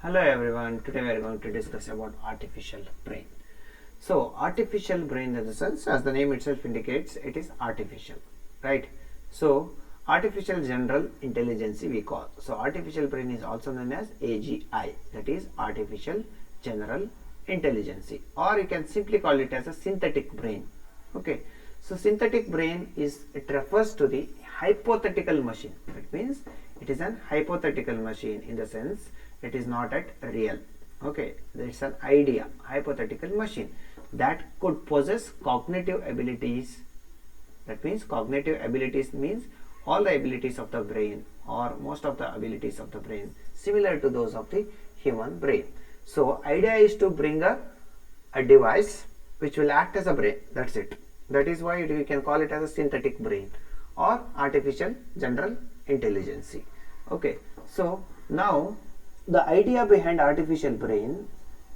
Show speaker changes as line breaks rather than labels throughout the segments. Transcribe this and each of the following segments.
Hello everyone, today we are going to discuss about artificial brain. So artificial brain, in the sense, as the name itself indicates, it is artificial, right? So artificial general intelligence we call. So artificial brain is also known as AGI, that is artificial general intelligence, or you can simply call it as a synthetic brain. Okay, so synthetic brain it refers to the hypothetical machine. That means it is an hypothetical machine in the sense it is not at real. Okay, it's an idea, hypothetical machine that could possess cognitive abilities. That means cognitive abilities means all the abilities of the brain or most of the abilities of the brain similar to those of the human brain. So idea is to bring a device which will act as a brain. That's it. That is why we can call it as a synthetic brain or artificial general intelligence. Okay, so now the idea behind artificial brain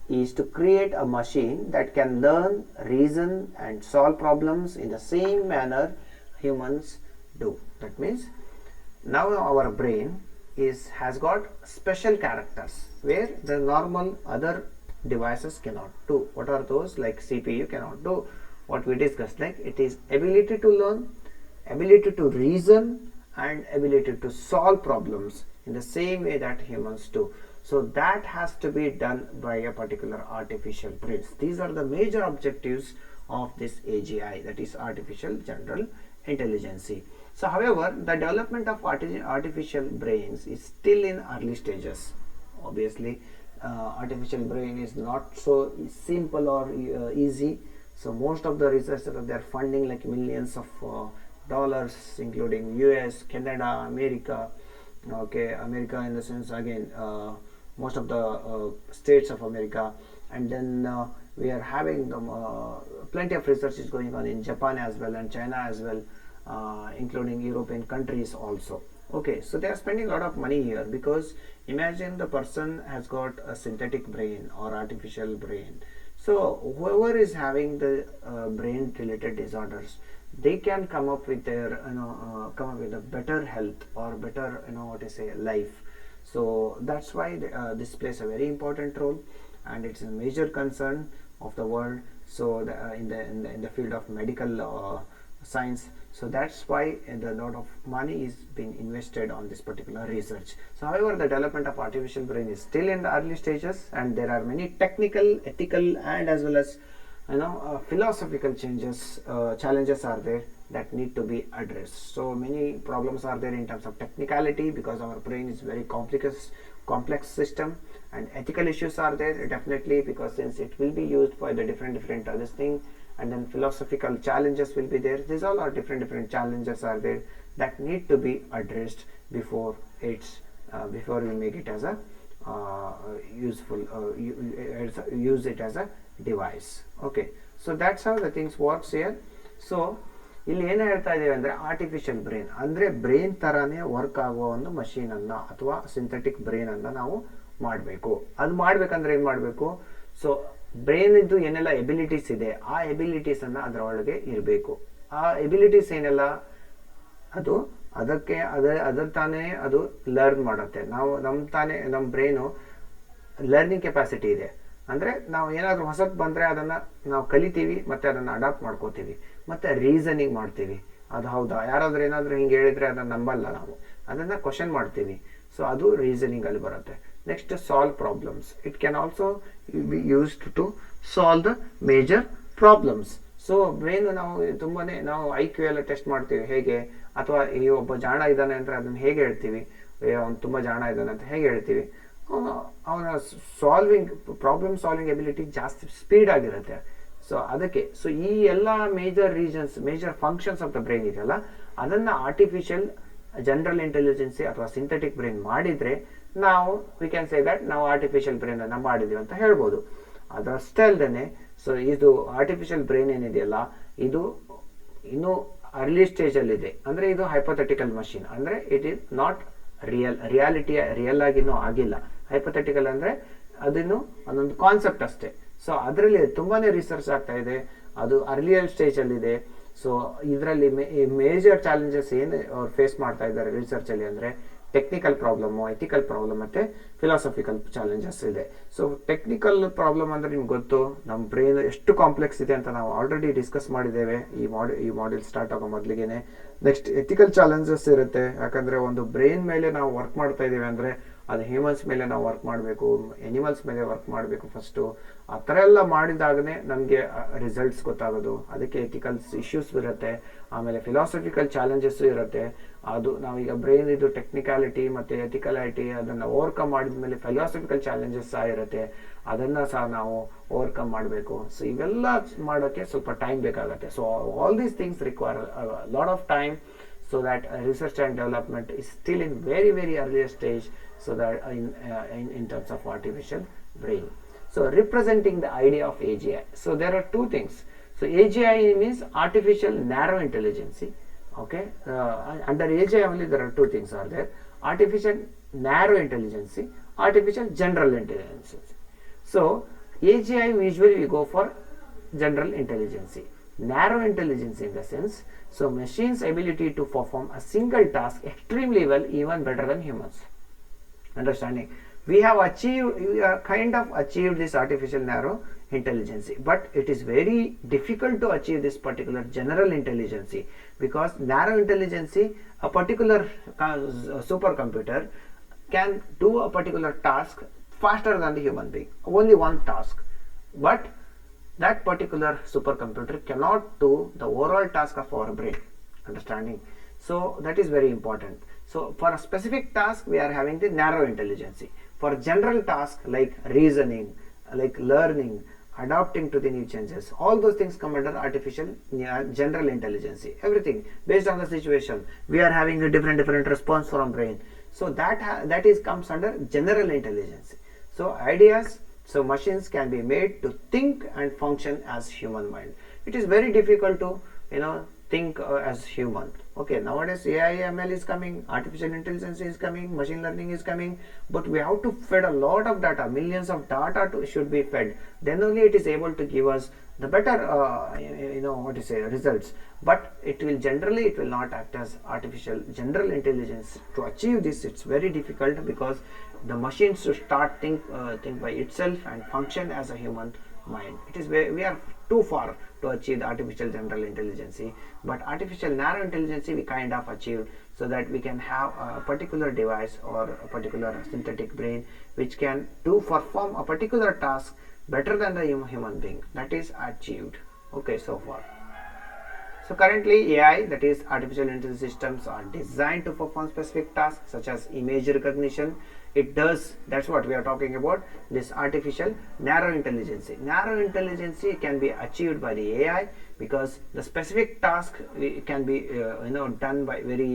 is to create a machine that can learn, reason and solve problems in the same manner humans do. That means now our brain has got special characters where the normal other devices cannot do. What are those? Like CPU cannot do. What we discussed, like it is ability to learn, ability to reason and ability to solve problems in the same way that humans do. So that has to be done by a particular artificial brain. These are the major objectives of this AGI, that is artificial general intelligence. So however, the development of artificial brains is still in early stages. Obviously artificial brain is not so simple or easy. So most of the researchers, they are funding like millions of dollars, including US, Canada, America. Okay, America in the sense, again, most of the states of America, and then we are having plenty of research is going on in Japan as well and China as well, including European countries also. Okay, so they are spending a lot of money here, because imagine the person has got a synthetic brain or artificial brain. So whoever is having the brain related disorders, they can come up with their come up with a better health or better life. So that's why this plays a very important role, and it's a major concern of the world. So in the field of medical science, so that's why a lot of money is being invested on this particular research. So however, the development of artificial brain is still in the early stages, and there are many technical, ethical and as well as philosophical challenges are there that need to be addressed. So many problems are there in terms of technicality, because our brain is very complex system, and ethical issues are there definitely, because since it will be used for the different this thing, and then philosophical challenges will be there. These all are different challenges are there that need to be addressed before before we make it as a useful use it as a device. Okay, so that's how the things works here. So ಇಲ್ಲಿ ಏನು ಹೇಳ್ತಾ ಇದ್ದೇವೆ ಅಂದರೆ artificial brain ಅಂದರೆ brain ಥರನೇ work ಆಗುವ ಒಂದು ಮಷೀನನ್ನು ಅಥವಾ ಸಿಂಥೆಟಿಕ್ ಬ್ರೈನನ್ನು ನಾವು ಮಾಡಬೇಕು. ಅದು ಮಾಡಬೇಕಂದ್ರೆ ಏನು ಮಾಡಬೇಕು? ಸೊ ಬ್ರೈನ್ ಇದ್ದು ಏನೆಲ್ಲ ಎಬಿಲಿಟೀಸ್ ಇದೆ, ಆ ಎಬಿಲಿಟೀಸನ್ನು ಅದರ ಒಳಗೆ ಇರಬೇಕು. ಆ ಎಬಿಲಿಟೀಸ್ ಏನೆಲ್ಲ, ಅದು ಅದರ ತಾನೇ ಅದು ಲರ್ನ್ ಮಾಡುತ್ತೆ. ನಮ್ಮ ಬ್ರೈನು ಲರ್ನಿಂಗ್ ಕೆಪಾಸಿಟಿ ಇದೆ. ಅಂದರೆ ನಾವು ಏನಾದರೂ ಹೊಸದು ಬಂದರೆ ಅದನ್ನು ನಾವು ಕಲಿತೀವಿ, ಮತ್ತು ಅದನ್ನು ಅಡಾಪ್ಟ್ ಮಾಡ್ಕೋತೀವಿ, ಮತ್ತು ರೀಸನಿಂಗ್ ಮಾಡ್ತೀವಿ. ಅದು ಹೌದಾ, ಯಾರಾದರೂ ಏನಾದರೂ ಹಿಂಗೆ ಹೇಳಿದರೆ ಅದನ್ನು ನಂಬಲ್ಲ, ನಾವು ಅದನ್ನು ಕ್ವಶನ್ ಮಾಡ್ತೀವಿ. ಸೊ ಅದು ರೀಸನಿಂಗಲ್ಲಿ ಬರುತ್ತೆ. Next, solve problems. It can also be used to solve the major problems. So brain ನಾವು IQ ಎಲ್ಲ ಟೆಸ್ಟ್ ಮಾಡ್ತೀವಿ ಹೇಗೆ, ಅಥವಾ ಈ ಒಬ್ಬ ಜಾಣ ಇದ್ದಾನೆ ಅಂದರೆ ಅದನ್ನು ಹೇಗೆ ಹೇಳ್ತೀವಿ, ಅವ್ನು ತುಂಬ ಜಾಣ ಇದ್ದಾನೆ ಅಂತ ಹೇಗೆ ಹೇಳ್ತೀವಿ, ಅವನ ಪ್ರಾಬ್ಲಮ್ ಸಾಲ್ವಿಂಗ್ ಎಬಿಲಿಟಿ ಜಾಸ್ತಿ ಸ್ಪೀಡ್ ಆಗಿರುತ್ತೆ. ಸೊ ಅದಕ್ಕೆ ಈ ಎಲ್ಲ major functions of the brain ಇದೆಯಲ್ಲ, ಅದನ್ನು ಆರ್ಟಿಫಿಷಿಯಲ್ ಜನರಲ್ ಇಂಟೆಲಿಜೆನ್ಸಿ ಅಥವಾ ಸಿಂಥೆಟಿಕ್ ಬ್ರೈನ್ ಮಾಡಿದರೆ ನಾವು ವಿ ಕ್ಯಾನ್ ಸೇ ದಟ್ ನಾವು ಆರ್ಟಿಫಿಷಿಯಲ್ ಬ್ರೈನ್ ಅನ್ನು ಮಾಡಿದ್ದೀವಿ ಅಂತ ಹೇಳ್ಬೋದು. ಅದಷ್ಟೇ ಅಲ್ಲದೆ, ಸೊ ಇದು ಆರ್ಟಿಫಿಷಿಯಲ್ ಬ್ರೈನ್ ಏನಿದೆಯಲ್ಲ, ಇದು ಇನ್ನೂ ಅರ್ಲಿ ಸ್ಟೇಜಲ್ಲಿದೆ. ಅಂದರೆ ಇದು ಹೈಪೋಥೆಟಿಕಲ್ ಮಷೀನ್, ಅಂದರೆ ಇಟ್ ಈಸ್ ನಾಟ್ ರಿಯಲ್ ಆಗಿ ಇನ್ನೂ ಆಗಿಲ್ಲ. ಹೈಪೋಥೆಟಿಕಲ್ ಅಂದರೆ ಅದಿನ್ನು ಅದೊಂದು ಕಾನ್ಸೆಪ್ಟ್ ಅಷ್ಟೇ. ಸೊ ಅದರಲ್ಲಿ ತುಂಬಾ ರಿಸರ್ಚ್ ಆಗ್ತಾ ಇದೆ, ಅದು ಅರ್ಲಿಯರ್ ಸ್ಟೇಜಲ್ಲಿದೆ. ಸೊ ಇದರಲ್ಲಿ ಮೇಜರ್ ಚಾಲೆಂಜಸ್ ಏನು ಅವ್ರು ಫೇಸ್ ಮಾಡ್ತಾ ಇದ್ದಾರೆ ರಿಸರ್ಚಲ್ಲಿ ಅಂದರೆ, ಟೆಕ್ನಿಕಲ್ ಪ್ರಾಬ್ಲಮ್ಮು, ಎಥಿಕಲ್ ಪ್ರಾಬ್ಲಮ್ ಮತ್ತು ಫಿಲಾಸಫಿಕಲ್ ಚಾಲೆಂಜಸ್ ಇದೆ. ಸೊ ಟೆಕ್ನಿಕಲ್ ಪ್ರಾಬ್ಲಮ್ ಅಂದರೆ ನಿಮ್ಗೆ ಗೊತ್ತು, ನಮ್ಮ ಬ್ರೈನ್ ಎಷ್ಟು ಕಾಂಪ್ಲೆಕ್ಸ್ ಇದೆ ಅಂತ ನಾವು ಆಲ್ರೆಡಿ ಡಿಸ್ಕಸ್ ಮಾಡಿದ್ದೇವೆ ಈ ಮಾಡ್ಯೂಲ್ ಸ್ಟಾರ್ಟ್ ಆಗೋ ಮೊದಲಿಗೆ. ನೆಕ್ಸ್ಟ್ ಎಥಿಕಲ್ ಚಾಲೆಂಜಸ್ ಇರುತ್ತೆ, ಯಾಕಂದರೆ ಒಂದು ಬ್ರೈನ್ ಮೇಲೆ ನಾವು ವರ್ಕ್ ಮಾಡ್ತಾ ಇದ್ದೀವಿ ಅಂದರೆ ಅದು ಹ್ಯೂಮನ್ಸ್ ಮೇಲೆ ನಾವು ವರ್ಕ್ ಮಾಡಬೇಕು, ಎನಿಮಲ್ಸ್ ಮೇಲೆ ವರ್ಕ್ ಮಾಡಬೇಕು ಫಸ್ಟು. ಆ ಥರ ಎಲ್ಲ ಮಾಡಿದಾಗಲೇ ನಮಗೆ ರಿಸಲ್ಟ್ಸ್ ಗೊತ್ತಾಗೋದು. ಅದಕ್ಕೆ ಎಥಿಕಲ್ಸ್ ಇಶ್ಯೂಸ್ ಇರುತ್ತೆ, ಆಮೇಲೆ ಫಿಲಾಸಫಿಕಲ್ ಚಾಲೆಂಜಸ್ಸು ಇರುತ್ತೆ. ಅದು ನಾವೀಗ ಬ್ರೈನ್ ಇದು ಟೆಕ್ನಿಕಾಲಿಟಿ ಮತ್ತು ಎಥಿಕಲಿಟಿ ಅದನ್ನು ಓವರ್ಕಮ್ ಮಾಡಿದ ಮೇಲೆ ಫಿಲಾಸಫಿಕಲ್ ಚಾಲೆಂಜಸ್ ಸಹ ಇರುತ್ತೆ, ಅದನ್ನು ಸಹ ನಾವು ಓವರ್ಕಮ್ ಮಾಡಬೇಕು. ಸೊ ಇವೆಲ್ಲ ಮಾಡೋಕ್ಕೆ ಸ್ವಲ್ಪ ಟೈಮ್ ಬೇಕಾಗುತ್ತೆ. So all these things require lot of time, so that research and development is still in very earlier stage, so that in terms of artificial brain. So representing the idea of AGI, so there are two things. So AGI means artificial narrow intelligence. Okay, under AGI only there are two things are there: artificial narrow intelligence, artificial general intelligence. So AGI usually we go for general intelligence. Narrow intelligence in the sense, so machines ability to perform a single task extremely well, even better than humans. Understanding? We have kind of achieved this artificial narrow intelligence, but it is very difficult to achieve this particular general intelligence, because narrow intelligence, a particular supercomputer can do a particular task faster than the human being, only one task, but that particular supercomputer cannot do the overall task of our brain. Understanding? So that is very important. So for a specific task we are having the narrow intelligence. For general task like reasoning, like learning, adapting to the new changes, all those things come under artificial general intelligence. Everything based on the situation, we are having a different response from brain. So that is comes under general intelligence. So ideas, so machines can be made to think and function as human mind. It is very difficult to think as human. Okay, nowadays AI ML is coming, artificial intelligence is coming, machine learning is coming, but we have to feed a lot of data, millions of data should be fed, then only it is able to give us the better results. But it will not act as artificial general intelligence. To achieve this, it's very difficult, because the machines should start think by itself and function as a human mind. It is we are too far to achieve the artificial general intelligence, but artificial narrow intelligence we kind of achieved, so that we can have a particular device or a particular synthetic brain which can perform a particular task better than the human being. That is achieved. Okay, so far. So currently AI, that is artificial intelligence systems, are designed to perform specific tasks such as image recognition. It does, that's what we are talking about, this artificial narrow intelligence. Narrow intelligence can be achieved by the AI, because the specific task can be done by very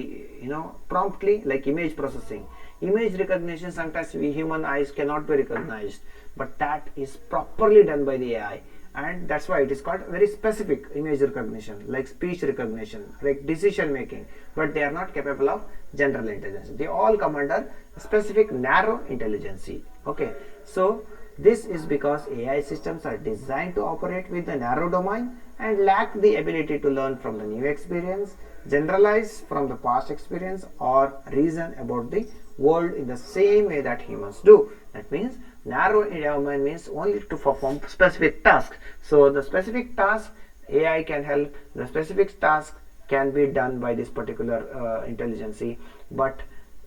promptly, like image processing. Image recognition, sometimes we human eyes cannot be recognized, but that is properly done by the AI, and that's why it is called very specific image recognition, like speech recognition, like decision making, but they are not capable of general intelligence. They all come under specific narrow intelligence. Okay, so this is because AI systems are designed to operate with the narrow domain and lack the ability to learn from the new experience, generalize from the past experience, or reason about the world in the same way that humans do. That means narrow domain means only to perform specific tasks. So the specific task AI can help, the specific task can be done by this particular intelligence, but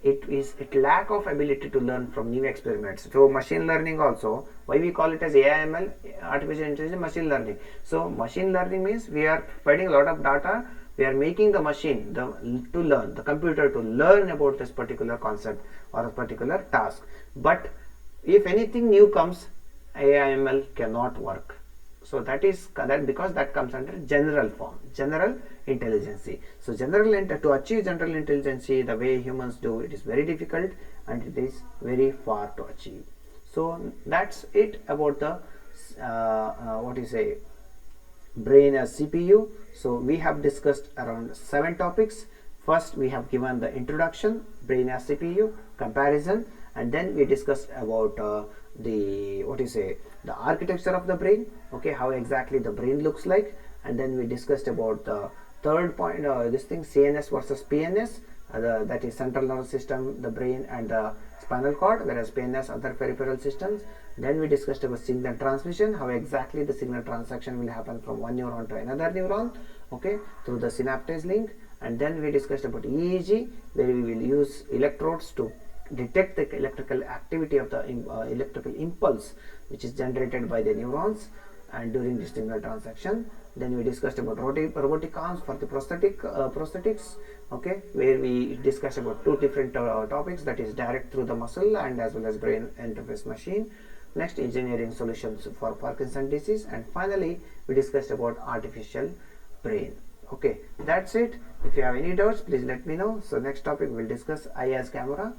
it lack of ability to learn from new experiments. So machine learning also, why we call it as AIML, artificial intelligence machine learning. So machine learning means we are feeding a lot of data, we are making the machine to learn, the computer to learn about this particular concept or a particular task. But if anything new comes, AIML cannot work. So that is because that comes under general form, general intelligence. So to achieve general intelligence the way humans do, it is very difficult, and it is very far to achieve. So that's it about the brain as CPU. So we have discussed around 7 topics. First we have given the introduction, brain as CPU, comparison, and then we discussed about the architecture of the brain, okay, how exactly the brain looks like, and then we discussed about the third point, CNS versus PNS, that is central nervous system, the brain and the spinal cord, whereas pain has other peripheral systems. Then we discussed about signal transmission, how exactly the signal transaction will happen from one neuron to another neuron, okay, through the synaptase link. And then we discussed about EEG, where we will use electrodes to detect the electrical activity of the electrical impulse which is generated by the neurons and during the signal transaction. Then we discussed about robotic arms for the prosthetics, okay, where we discussed about two different topics, that is direct through the muscle and as well as brain interface machine. Next, engineering solutions for Parkinson disease, and finally we discussed about artificial brain. Okay, that's it. If you have any doubts, please let me know. So next topic we'll discuss eye as camera.